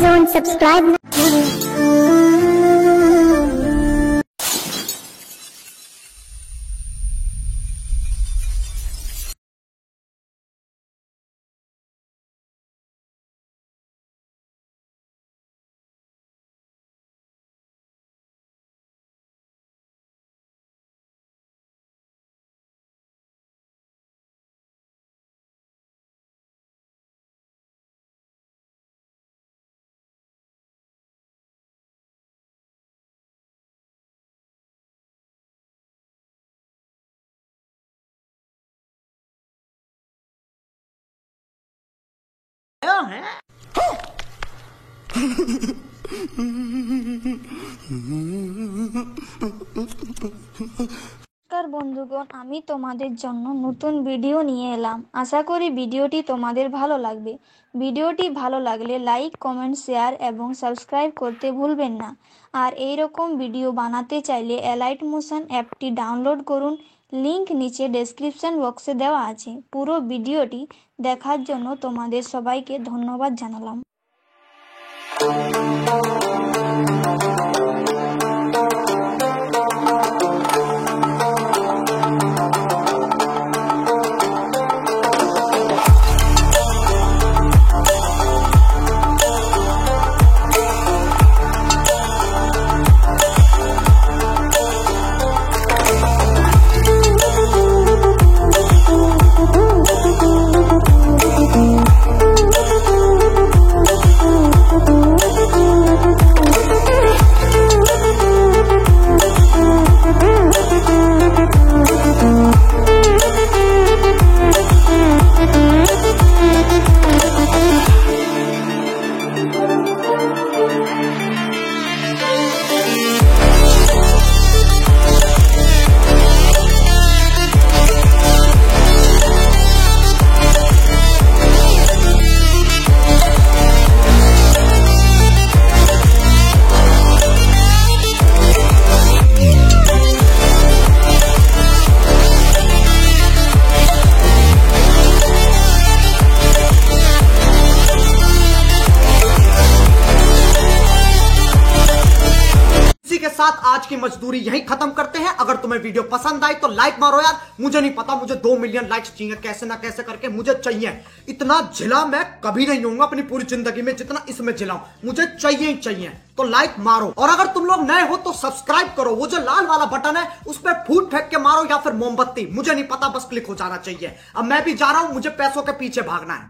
Don't subscribe now. है নমস্কার বন্ধুগণ, আমি তোমাদের জন্য নতুন ভিডিও নিয়ে এলাম। আশা করি ভিডিওটি তোমাদের ভালো লাগবে। ভিডিওটি ভালো লাগলে লাইক, কমেন্ট, শেয়ার এবং সাবস্ক্রাইব করতে ভুলবেন না। আর এই রকম ভিডিও বানাতে চাইলে এলাইট মোশন অ্যাপটি ডাউনলোড করুন। লিংক নিচে ডেসক্রিপশন বক্সে দেওয়া আছে। পুরো ভিডিওটি দেখার জন্য তোমাদের সবাইকে ধন্যবাদ জানালাম। साथ आज की मजदूरी यहीं खत्म करते हैं। अगर तुम्हें वीडियो पसंद आई तो लाइक मारो यार। मुझे नहीं पता, मुझे 2 मिलियन लाइक्स चाहिए, कैसे ना कैसे करके मुझे चाहिए। इतना झिला मैं कभी नहीं होऊंगा अपनी पूरी जिंदगी में जितना इसमें झिलाऊं। मुझे चाहिए ही चाहिए, तो लाइक मारो। और अगर तुम लोग नए हो तो सब्सक्राइब करो। वो जो लाल वाला बटन है उस पर फूट फेंक के मारो या फिर मोमबत्ती, मुझे नहीं पता, बस क्लिक हो जाना चाहिए। अब मैं भी जा रहा हूं, मुझे पैसों के पीछे भागना है।